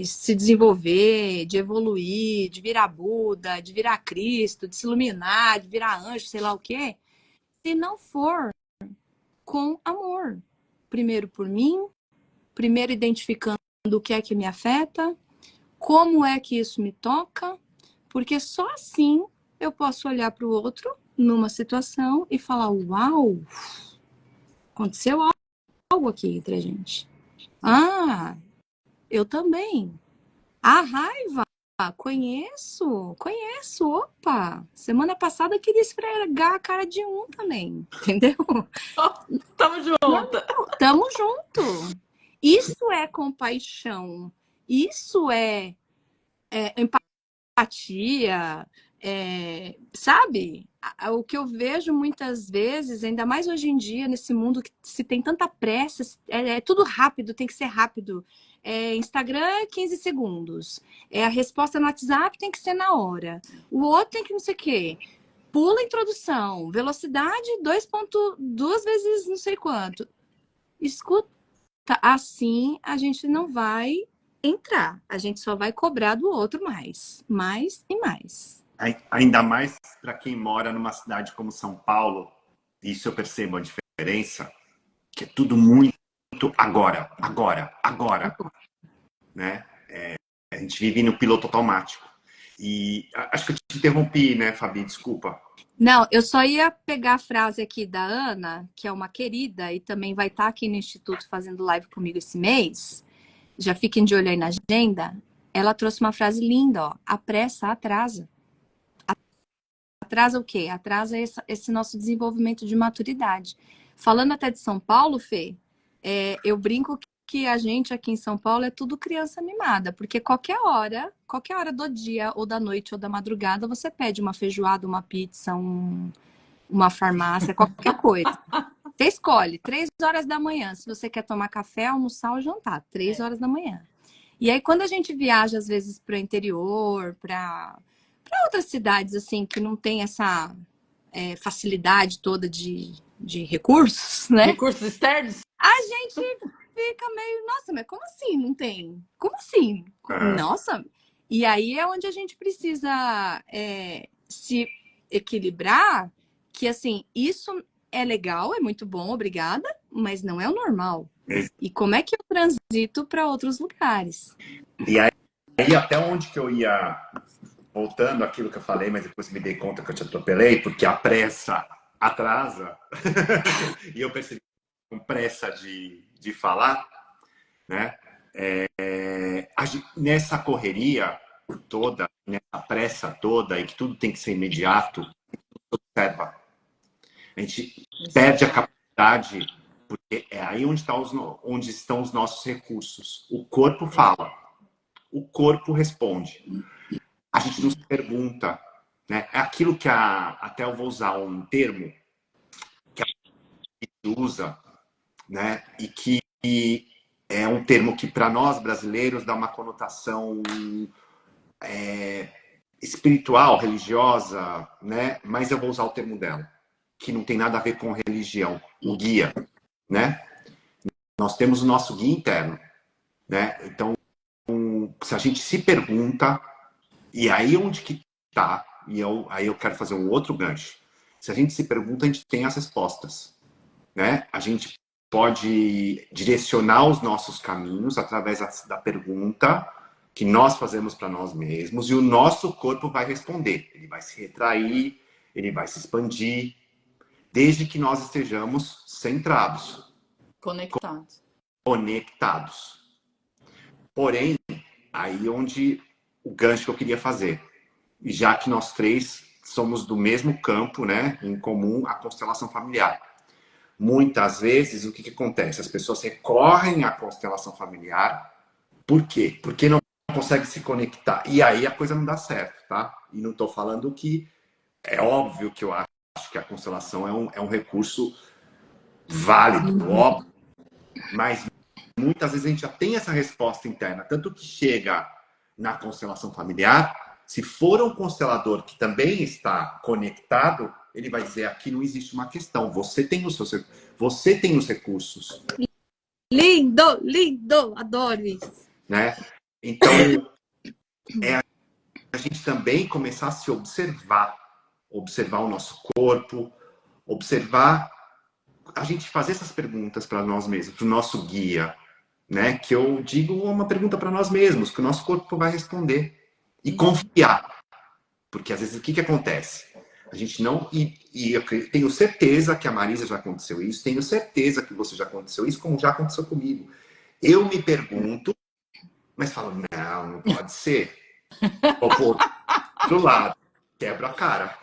se desenvolver, de evoluir, de virar Buda, de virar Cristo, de se iluminar, de virar anjo, sei lá o quê, se não for com amor. Primeiro por mim, primeiro identificando o que é que me afeta, como é que isso me toca, porque só assim eu posso olhar para o outro numa situação e falar, uau, aconteceu algo aqui entre a gente. Ah, eu também. A raiva, conheço, opa. Semana passada eu queria esfregar a cara de um também, entendeu? Tamo junto. Tamo junto. Isso é compaixão. Isso é empatia, sabe? O que eu vejo muitas vezes, ainda mais hoje em dia, nesse mundo que se tem tanta pressa, é tudo rápido, tem que ser rápido. Instagram, 15 segundos. A resposta no WhatsApp tem que ser na hora. O outro tem que não sei o quê. Pula a introdução. Velocidade 2 vezes não sei quanto. Escuta, assim a gente não vai entrar. A gente só vai cobrar do outro mais e mais. Ainda mais para quem mora numa cidade como São Paulo, isso eu percebo a diferença, que é tudo muito agora, né? A gente vive no piloto automático. E acho que eu te interrompi, né, Fabi? Desculpa. Não, eu só ia pegar a frase aqui da Ana, que é uma querida e também vai estar aqui no Instituto fazendo live comigo esse mês. Já fiquem de olho aí na agenda. Ela trouxe uma frase linda, ó. A pressa atrasa. Atrasa o quê? Atrasa esse nosso desenvolvimento de maturidade. Falando até de São Paulo, Fê, eu brinco que a gente aqui em São Paulo é tudo criança mimada, porque qualquer hora do dia, ou da noite, ou da madrugada, você pede uma feijoada, uma pizza, uma farmácia, qualquer coisa. Você escolhe, 3 horas da manhã, se você quer tomar café, almoçar ou jantar, 3 horas da manhã. E aí, quando a gente viaja, às vezes, para o interior, para outras cidades, assim, que não tem essa facilidade toda de recursos, né? Recursos externos? A gente fica meio, nossa, mas como assim não tem? Como assim? Nossa! E aí é onde a gente precisa se equilibrar, que assim, isso é legal, é muito bom, obrigada, mas não é o normal. E como é que eu transito para outros lugares? E aí até onde que eu ia, voltando àquilo que eu falei, mas depois me dei conta que eu te atropelei, porque a pressa atrasa, e eu percebi com pressa de falar, né? Nessa correria toda, nessa pressa toda, e que tudo tem que ser imediato, observa. A gente perde a capacidade, porque é aí onde estão os nossos recursos. O corpo fala, o corpo responde. A gente não se pergunta, né? É aquilo que até eu vou usar um termo que a gente usa, né? E que é um termo que para nós brasileiros dá uma conotação espiritual, religiosa, né? Mas eu vou usar o termo dela, que não tem nada a ver com religião, o guia, né? Nós temos o nosso guia interno, né? Então, se a gente se pergunta, e aí onde que tá, aí eu quero fazer um outro gancho. Se a gente se pergunta, a gente tem as respostas, né? A gente pode direcionar os nossos caminhos através da pergunta que nós fazemos para nós mesmos, e o nosso corpo vai responder. Ele vai se retrair, ele vai se expandir, desde que nós estejamos centrados, conectados. Porém, aí onde o gancho que eu queria fazer, já que nós três somos do mesmo campo, né, em comum, a constelação familiar. Muitas vezes, o que acontece? As pessoas recorrem à constelação familiar. Por quê? Porque não consegue se conectar. E aí a coisa não dá certo, tá? E não estou falando que... É óbvio que eu acho que a constelação é um recurso válido, óbvio. Mas muitas vezes a gente já tem essa resposta interna. Tanto que chega na constelação familiar, se for um constelador que também está conectado, ele vai dizer, aqui não existe uma questão. Você tem os recursos. Lindo, lindo, adoro isso. Né? Então, a gente também começar a se observar o nosso corpo, observar, a gente fazer essas perguntas para nós mesmos, para o nosso guia, né? Que eu digo uma pergunta para nós mesmos, que o nosso corpo vai responder. E confiar. Porque às vezes o que, que acontece? A gente não. E eu tenho certeza que a Marisa já aconteceu isso, tenho certeza que você já aconteceu isso, como já aconteceu comigo. Eu me pergunto, mas falo, não, não pode ser. Vou pôr do lado, quebra a cara.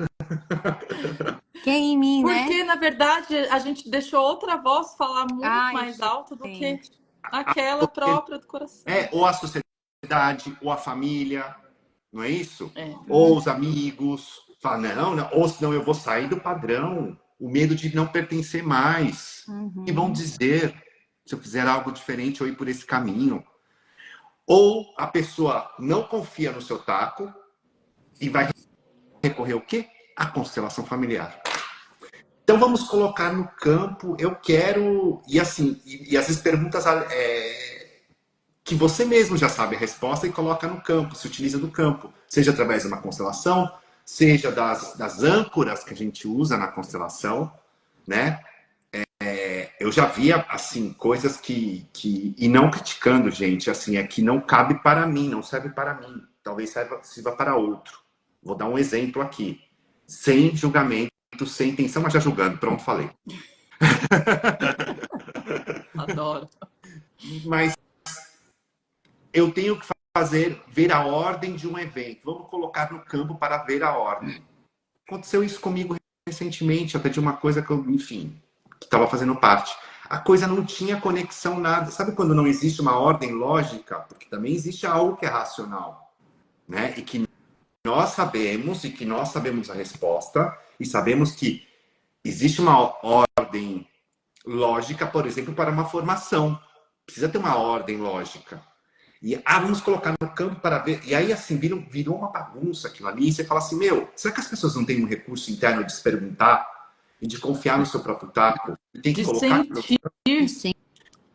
Quem em mim, né? Porque, na verdade, a gente deixou outra voz falar muito Ai, mais alto do que gente. aquela própria do coração. Ou a sociedade, ou a família, não é isso? É. Ou os amigos. Fala, não, não, ou senão eu vou sair do padrão. O medo de não pertencer mais. E vão dizer se eu fizer algo diferente ou ir por esse caminho. Ou a pessoa não confia no seu taco e vai recorrer ao quê? A constelação familiar. Então vamos colocar no campo, eu quero. E assim, e às vezes perguntas que você mesmo já sabe a resposta e coloca no campo, se utiliza no campo, seja através de uma constelação, seja das âncoras que a gente usa na constelação, né? Eu já via, assim, coisas e não criticando, gente, assim, é que não cabe para mim, não serve para mim, talvez sirva para outro. Vou dar um exemplo aqui, sem julgamento, sem intenção, mas já julgando, pronto, falei. Adoro. Mas eu tenho que ver a ordem de um evento. Vamos colocar no campo para ver a ordem. Aconteceu isso comigo recentemente, até de uma coisa que eu, enfim, que estava fazendo parte. A coisa não tinha conexão nada. Sabe quando não existe uma ordem lógica? Porque também existe algo que é racional, né? E que nós sabemos a resposta e sabemos que existe uma ordem lógica, por exemplo, para uma formação. Precisa ter uma ordem lógica. E vamos colocar no campo para ver. E aí, assim, virou uma bagunça aquilo ali. E você fala assim, será que as pessoas não têm um recurso interno de se perguntar e de confiar no seu próprio taco? E tem que De colocar. sentir.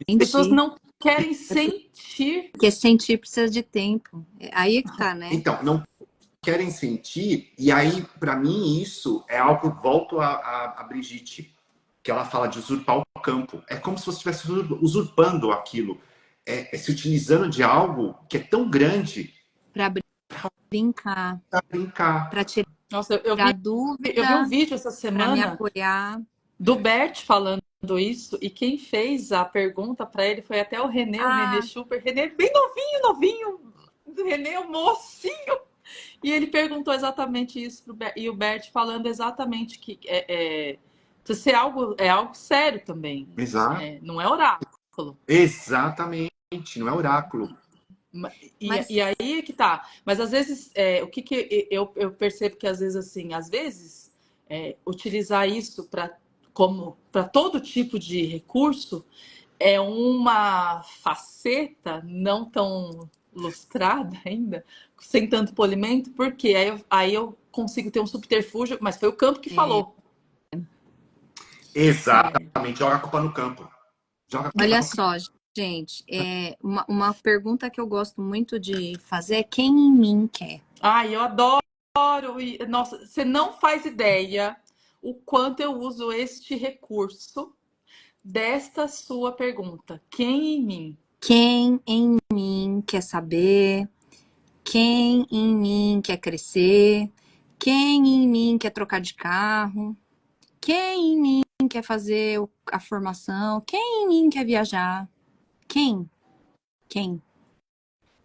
As pessoas não querem sentir. Porque sentir precisa de tempo. Aí é que tá, né? Então, não querem sentir. E aí, para mim, isso é algo. Volto a Brigitte, que ela fala de usurpar o campo. É como se você estivesse usurpando aquilo. Se utilizando de algo que é tão grande Pra brincar. para brincar. Pra tirar Nossa, eu vi dúvida. um vídeo essa Pra me semana apoiar. do Bert falando isso, e quem fez a pergunta para ele foi até o René, o René Schupper. René bem novinho. O René é um mocinho. E ele perguntou exatamente isso pro Bert, e o Bert falando exatamente que precisa ser algo sério também. Exato. Não é oráculo. Exatamente, não é oráculo. E aí que tá. Mas às vezes, o que eu percebo que às vezes, utilizar isso para todo tipo de recurso é uma faceta não tão lustrada ainda, sem tanto polimento, porque aí eu consigo ter um subterfúgio, mas foi o campo que falou. Exatamente, joga a culpa no campo. Olha só, gente, uma pergunta que eu gosto muito de fazer é quem em mim quer? Eu adoro! Nossa, você não faz ideia o quanto eu uso este recurso desta sua pergunta. Quem em mim? Quem em mim quer saber? Quem em mim quer crescer? Quem em mim quer trocar de carro? Quem em mim quer fazer a formação? Quem em mim quer viajar? Quem?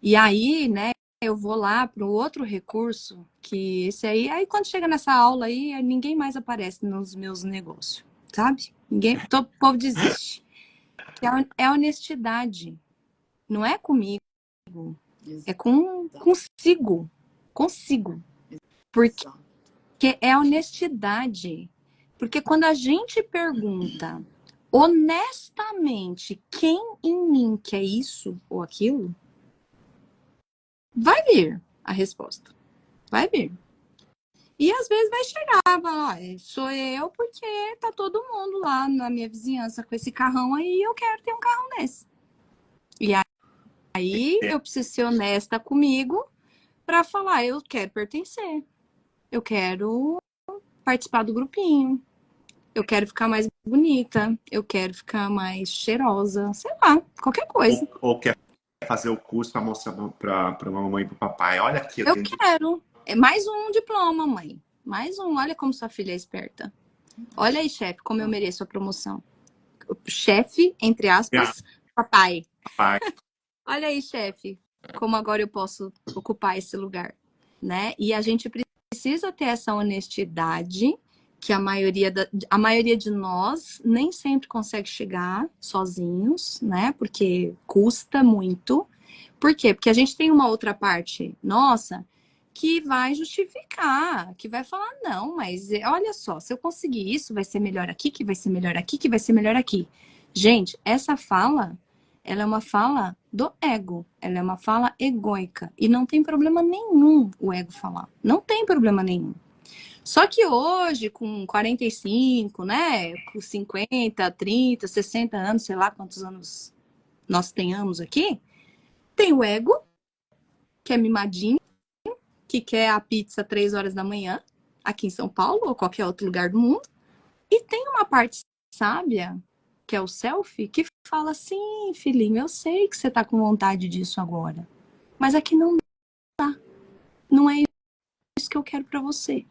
E aí, né, eu vou lá para o outro recurso, que esse aí quando chega nessa aula aí, ninguém mais aparece nos meus negócios, sabe? O povo desiste. Que é a honestidade. Não é comigo, é consigo. Porque é honestidade. Porque quando a gente pergunta honestamente quem em mim quer isso ou aquilo, vai vir a resposta. Vai vir. E às vezes vai chegar, sou eu porque tá todo mundo lá na minha vizinhança com esse carrão aí e eu quero ter um carro nesse. E aí eu preciso ser honesta comigo para falar, eu quero pertencer. Eu quero participar do grupinho. Eu quero ficar mais bonita. Eu quero ficar mais cheirosa. Sei lá, qualquer coisa. Ou quer fazer o curso para mostrar para a mamãe e para o papai. Olha aqui, eu quero. É mais um diploma, mãe. Mais um. Olha como sua filha é esperta. Olha aí, chefe, como eu mereço a promoção. Chefe, entre aspas, papai. Papai. Olha aí, chefe, como agora eu posso ocupar esse lugar, né? E a gente precisa ter essa honestidade que a maioria de nós nem sempre consegue chegar sozinhos, né? Porque custa muito. Por quê? Porque a gente tem uma outra parte nossa que vai justificar, que vai falar, não, mas olha só, se eu conseguir isso, vai ser melhor aqui, que vai ser melhor aqui, que vai ser melhor aqui. Gente, essa fala, ela é uma fala do ego, ela é uma fala egóica. E não tem problema nenhum o ego falar. Não tem problema nenhum. Só que hoje, com 45, né, com 50, 30, 60 anos, sei lá quantos anos nós tenhamos aqui, tem o ego, que é mimadinho, que quer a pizza 3 horas da manhã, aqui em São Paulo ou qualquer outro lugar do mundo. E tem uma parte sábia, que é o selfie, que fala assim, filhinho, eu sei que você tá com vontade disso agora, mas aqui não dá. Não é isso que eu quero para você.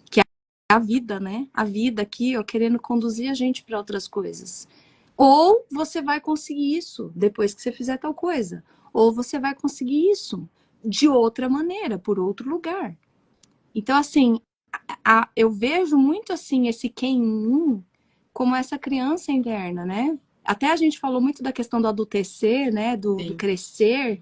Que é a vida, né? A vida aqui, ó, querendo conduzir a gente para outras coisas. Ou você vai conseguir isso depois que você fizer tal coisa. Ou você vai conseguir isso de outra maneira, por outro lugar. Então, assim, eu vejo muito assim esse quem em mim como essa criança interna, né? Até a gente falou muito da questão do adultecer, né? Do crescer,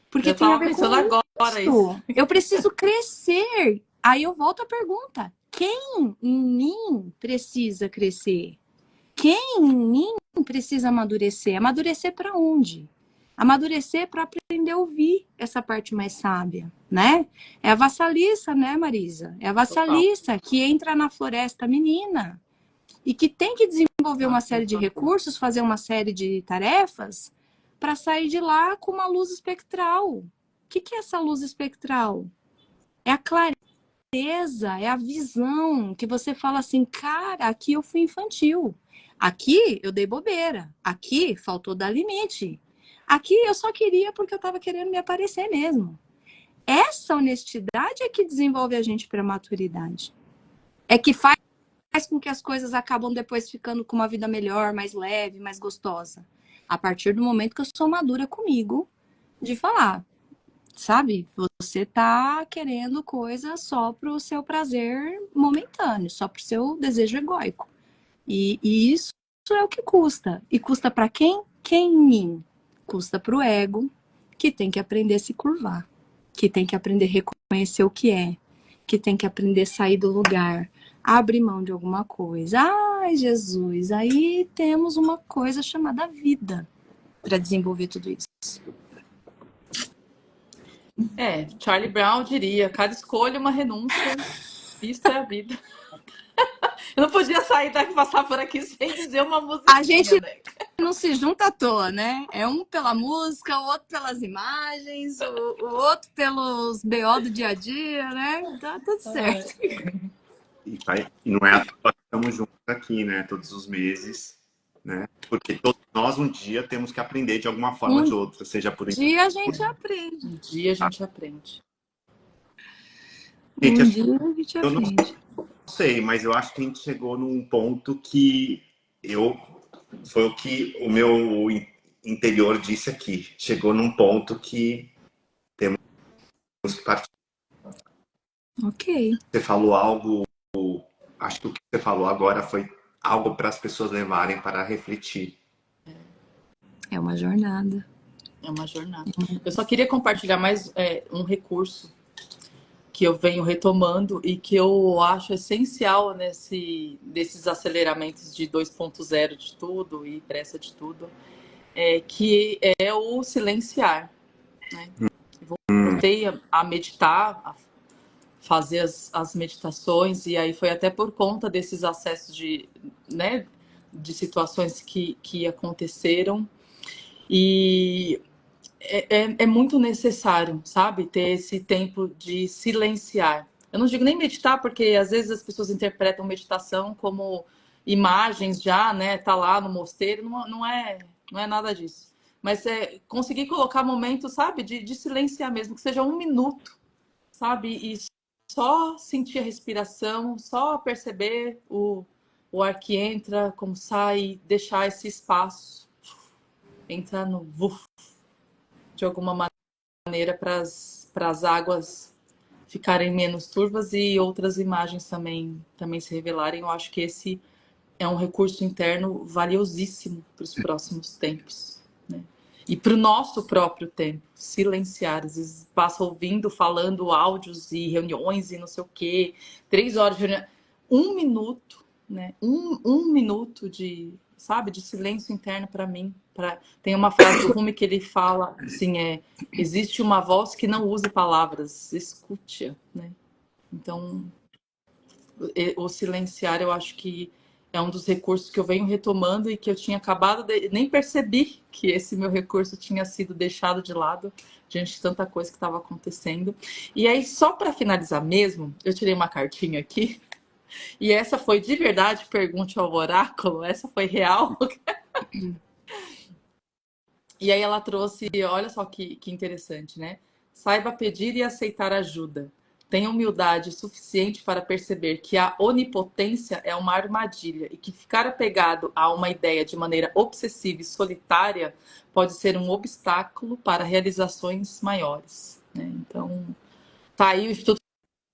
porque Eu tem a tava ver com pensando agora isso. isso. Eu preciso crescer. Aí eu volto à pergunta: quem em mim precisa crescer? Quem em mim precisa amadurecer? Amadurecer para onde? Amadurecer para aprender a ouvir essa parte mais sábia, né? É a vassaliça, né, Marisa? É a Total. vassaliça que entra na floresta menina e que tem que desenvolver uma série de recursos, fazer uma série de tarefas para sair de lá com uma luz espectral. O que é essa luz espectral? É a clareza, é a visão que você fala assim, cara, aqui eu fui infantil. Aqui eu dei bobeira. Aqui faltou dar limite. Aqui eu só queria porque eu estava querendo me aparecer mesmo. Essa honestidade é que desenvolve a gente para a maturidade. É que faz com que as coisas acabam depois ficando com uma vida melhor, mais leve, mais gostosa. A partir do momento que eu sou madura comigo, de falar, sabe? Você tá querendo coisa só pro seu prazer momentâneo, só pro seu desejo egóico. E isso é o que custa. E custa para quem? Quem em mim? Custa pro ego, que tem que aprender a se curvar, que tem que aprender a reconhecer o que é, que tem que aprender a sair do lugar, abrir mão de alguma coisa. Ai, Jesus, aí temos uma coisa chamada vida para desenvolver tudo isso. Charlie Brown diria, cada escolha é uma renúncia, isso é a vida. Eu não podia sair daqui, passar por aqui sem dizer uma musiquinha, A gente né? não se junta à toa, né? É um pela música, o outro pelas imagens, o outro pelos BO do dia a dia, né? Tá tudo certo. E não é à toa que estamos juntos aqui, né? Todos os meses, né? Porque todos nós um dia temos que aprender de alguma forma ou de outra, seja por Um dia a gente aprende. Um dia a gente aprende. Gente, Um dia a gente eu não aprende. sei, mas eu acho que a gente chegou num ponto que foi o que o meu interior disse aqui. Chegou num ponto que temos que partir. Ok. Você falou algo, acho que o que você falou agora foi algo para as pessoas levarem para refletir. É uma jornada. É uma jornada. Eu só queria compartilhar mais um recurso que eu venho retomando e que eu acho essencial desses aceleramentos de 2.0 de tudo e pressa de tudo, que é o silenciar. Né? Voltei a meditar, a fazer as meditações, e aí foi até por conta desses acessos né, de situações que aconteceram. E é muito necessário, sabe, ter esse tempo de silenciar. Eu não digo nem meditar, porque às vezes as pessoas interpretam meditação como imagens já, né? Tá lá no mosteiro, não é nada disso. Mas é conseguir colocar momentos, sabe, de silenciar mesmo, que seja 1 minuto, sabe? E só sentir a respiração, só perceber o ar que entra, como sai, deixar esse espaço entrar no vuf, de alguma maneira para as águas ficarem menos turvas e outras imagens também se revelarem. Eu acho que esse é um recurso interno valiosíssimo para os próximos tempos, né? E para o nosso próprio tempo, silenciar. Às vezes passa ouvindo, falando áudios e reuniões e não sei o quê, 3 horas de reunião. 1 minuto, né? Um minuto de, sabe, de silêncio interno para mim. Tem uma frase do Rumi que ele fala assim, existe uma voz que não use palavras, escute-a, né? Então, o silenciar, eu acho que é um dos recursos que eu venho retomando e que eu tinha acabado de... Nem percebi que esse meu recurso tinha sido deixado de lado diante de tanta coisa que estava acontecendo. E aí, só para finalizar mesmo, eu tirei uma cartinha aqui. E essa foi de verdade, pergunte ao oráculo, essa foi real. E aí ela trouxe, olha só que interessante, né? Saiba pedir e aceitar ajuda. Tenha humildade suficiente para perceber que a onipotência é uma armadilha e que ficar apegado a uma ideia de maneira obsessiva e solitária pode ser um obstáculo para realizações maiores, né? Então, tá aí o Instituto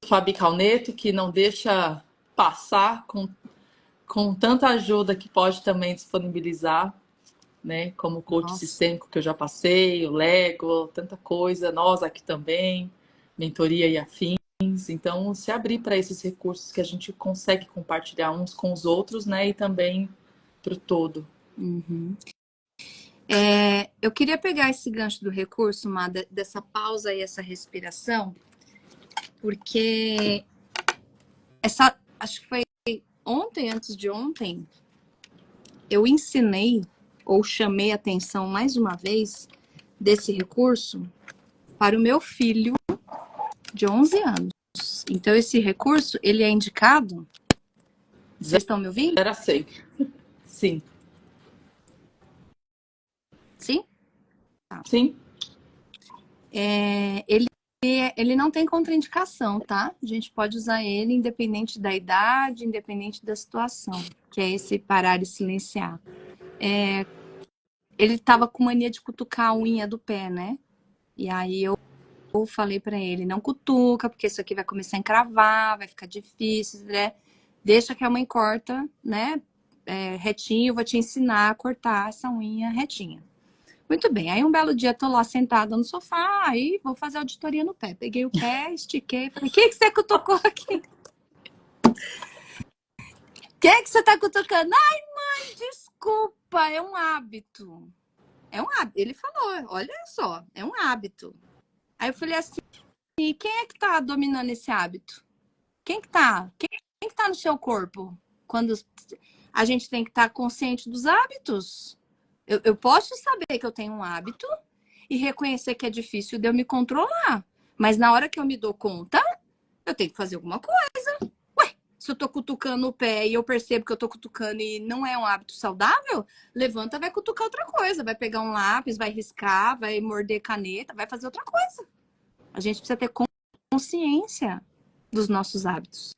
Fabi Calneto, que não deixa passar com tanta ajuda que pode também disponibilizar, né? Como o coach sistêmico que eu já passei, o Lego, tanta coisa, nós aqui também, mentoria e afins. Então, se abrir para esses recursos que a gente consegue compartilhar uns com os outros, né? E também para o todo. Uhum. Eu queria pegar esse gancho do recurso, dessa pausa e essa respiração, porque acho que foi ontem, antes de ontem, eu ensinei ou chamei a atenção mais uma vez desse recurso para o meu filho de 11 anos. Então, esse recurso, ele é indicado... Vocês estão me ouvindo? Era assim. Sim. Sim? Tá. Sim. Ele não tem contraindicação, tá? A gente pode usar ele independente da idade, independente da situação, que é esse parar e silenciar. Ele tava com mania de cutucar a unha do pé, né? E aí eu falei pra ele, não cutuca, porque isso aqui vai começar a encravar, vai ficar difícil, né? Deixa que a mãe corta, né? Retinho, eu vou te ensinar a cortar essa unha retinha. Muito bem, aí um belo dia tô lá sentada no sofá, aí vou fazer auditoria no pé. Peguei o pé, estiquei, falei, o que você cutucou aqui? O que você tá cutucando? Ai, mãe, desculpa, é um hábito. É um hábito. Ele falou, olha só, é um hábito. Aí eu falei assim, e quem é que tá dominando esse hábito? Quem que tá? Quem que tá no seu corpo? Quando a gente tem que estar consciente dos hábitos. Eu posso saber que eu tenho um hábito e reconhecer que é difícil de eu me controlar. Mas na hora que eu me dou conta, eu tenho que fazer alguma coisa. Ué, se eu tô cutucando o pé e eu percebo que eu tô cutucando e não é um hábito saudável, levanta, vai cutucar outra coisa. Vai pegar um lápis, vai riscar, vai morder caneta, vai fazer outra coisa. A gente precisa ter consciência dos nossos hábitos.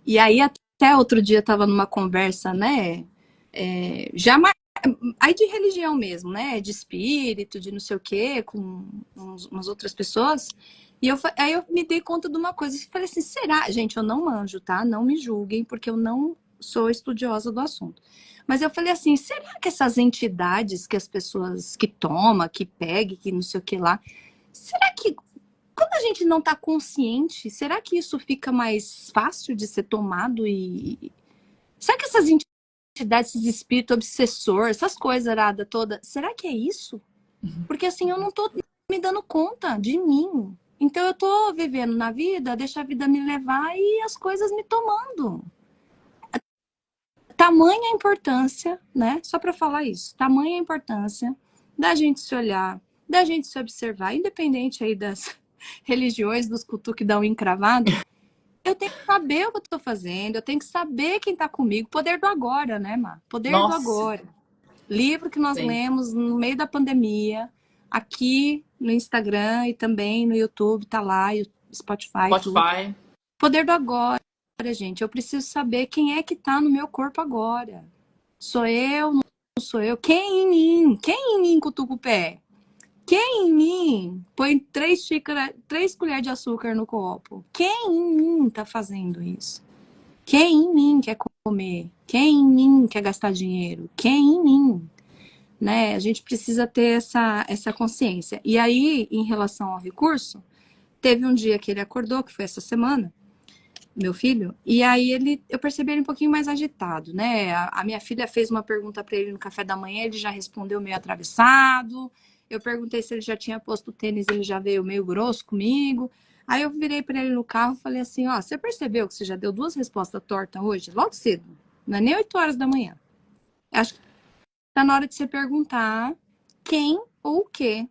E aí, até outro dia, eu tava numa conversa, né? Aí de religião mesmo, né? De espírito, de não sei o quê, com umas outras pessoas. E aí eu me dei conta de uma coisa. E falei assim, será? Gente, eu não manjo, tá? Não me julguem, porque eu não sou estudiosa do assunto. Mas eu falei assim, será que essas entidades que as pessoas que tomam, que pegam, que não sei o que lá, será que quando a gente não tá consciente, será que isso fica mais fácil de ser tomado? E será que essas entidades, esses espíritos obsessores, essas coisas arada toda, será que é isso? Porque assim, eu não tô me dando conta de mim. Então eu tô vivendo na vida, deixa a vida me levar e as coisas me tomando. Tamanha a importância, né? Só para falar isso, tamanha a importância da gente se olhar, da gente se observar, independente aí das religiões, dos cutuques da unha encravada. Eu tenho que saber o que eu tô fazendo, eu tenho que saber quem tá comigo. Poder do agora, né, Má? Poder do agora. Livro que nós lemos no meio da pandemia, aqui no Instagram e também no YouTube, tá lá. Spotify, tudo. Spotify. Poder do agora, gente. Eu preciso saber quem é que tá no meu corpo agora. Sou eu, não sou eu? Quem em mim? Quem em mim cutuca o pé? Quem em mim põe 3 colheres de açúcar no copo? Quem em mim tá fazendo isso? Quem em mim quer comer? Quem em mim quer gastar dinheiro? Quem em mim? Né? A gente precisa ter essa consciência. E aí, em relação ao recurso, teve um dia que ele acordou, que foi essa semana, meu filho, e aí eu percebi ele um pouquinho mais agitado, né? A minha filha fez uma pergunta para ele no café da manhã, ele já respondeu meio atravessado. Eu perguntei se ele já tinha posto o tênis, ele já veio meio grosso comigo. Aí eu virei para ele no carro e falei assim, ó, você percebeu que você já deu 2 respostas tortas hoje? Logo cedo, não é nem 8 horas da manhã. Acho que tá na hora de você perguntar quem ou o que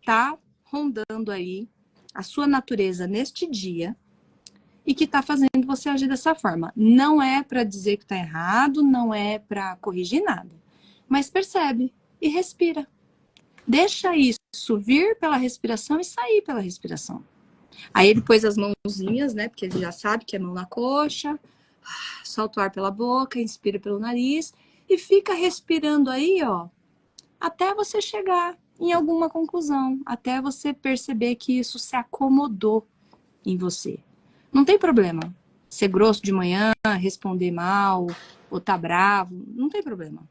tá rondando aí a sua natureza neste dia e que tá fazendo você agir dessa forma. Não é para dizer que tá errado, não é para corrigir nada, mas percebe e respira. Deixa isso vir pela respiração e sair pela respiração. Aí ele pôs as mãozinhas, né? Porque ele já sabe que é mão na coxa. Solta o ar pela boca, inspira pelo nariz e fica respirando aí, ó, até você chegar em alguma conclusão, até você perceber que isso se acomodou em você. Não tem problema ser grosso de manhã, responder mal, ou tá bravo, não tem problema.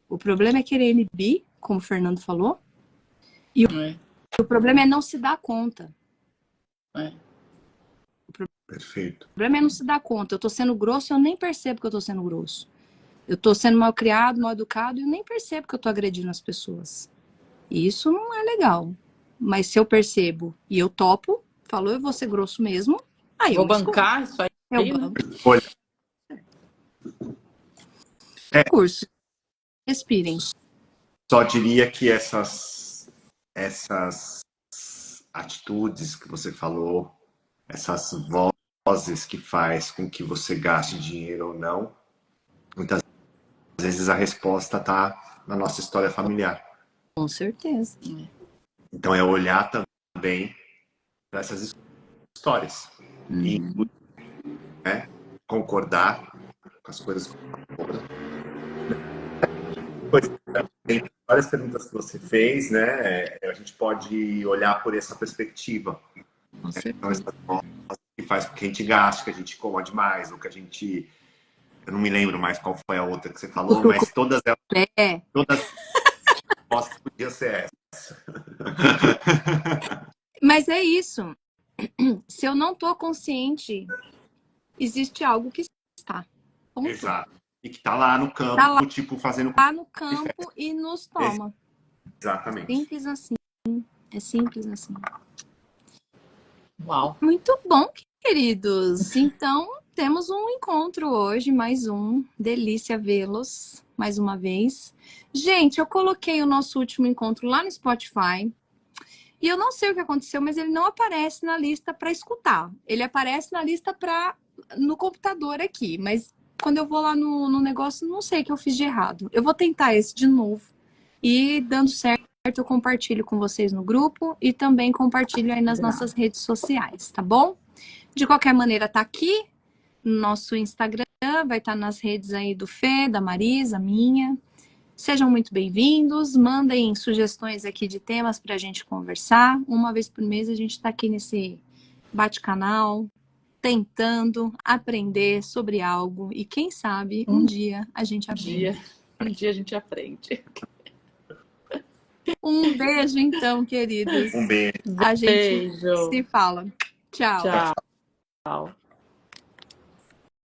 O problema é querer inibir, como o Fernando falou, e o problema é não se dar conta. Perfeito. O problema é não se dar conta. Eu tô sendo grosso, eu nem percebo que eu tô sendo grosso. Eu tô sendo mal criado, mal educado, e eu nem percebo que eu tô agredindo as pessoas. E isso não é legal. Mas se eu percebo e eu topo, falou, eu vou ser grosso mesmo, aí Vou eu escolho. bancar isso aí, Eu né? banco. Olha, Curso. Respirem. só diria que essas atitudes que você falou, essas vozes que faz com que você gaste dinheiro ou não, muitas vezes a resposta está na nossa história familiar. Com certeza. Então é olhar também para essas histórias e, né, concordar com as coisas. Tem várias perguntas que você fez, né? A gente pode olhar por essa perspectiva. Com certeza. Então, essas vozes que faz com que a gente gaste, que a gente coma demais, ou que a gente... Eu não me lembro mais qual foi a outra que você falou, mas todas elas... Todas as respostas podiam ser essa. Mas é isso. Se eu não tô consciente, existe algo que está. Ponto. Exato. E que tá lá no campo, Tá lá, tipo, fazendo... lá no campo e nos toma. Exatamente. Simples assim. É simples assim. Uau. Muito bom, queridos. Então, temos um encontro hoje, mais um. Delícia vê-los mais uma vez. Gente, eu coloquei o nosso último encontro lá no Spotify. E eu não sei o que aconteceu, mas ele não aparece na lista para escutar. Ele aparece na lista no computador aqui. Mas quando eu vou lá no negócio, não sei o que eu fiz de errado. Eu vou tentar esse de novo. E dando certo, eu compartilho com vocês no grupo e também compartilho aí nas nossas redes sociais, tá bom? De qualquer maneira, tá aqui no nosso Instagram, vai estar nas redes aí do Fê, da Marisa, minha. Sejam muito bem-vindos, mandem sugestões aqui de temas pra gente conversar. Uma vez por mês a gente tá aqui nesse bate-canal, tentando aprender sobre algo e quem sabe um dia a gente aprende. Um dia a gente aprende. Um beijo, então, queridos. Um beijo. A gente se fala. Tchau. Tchau.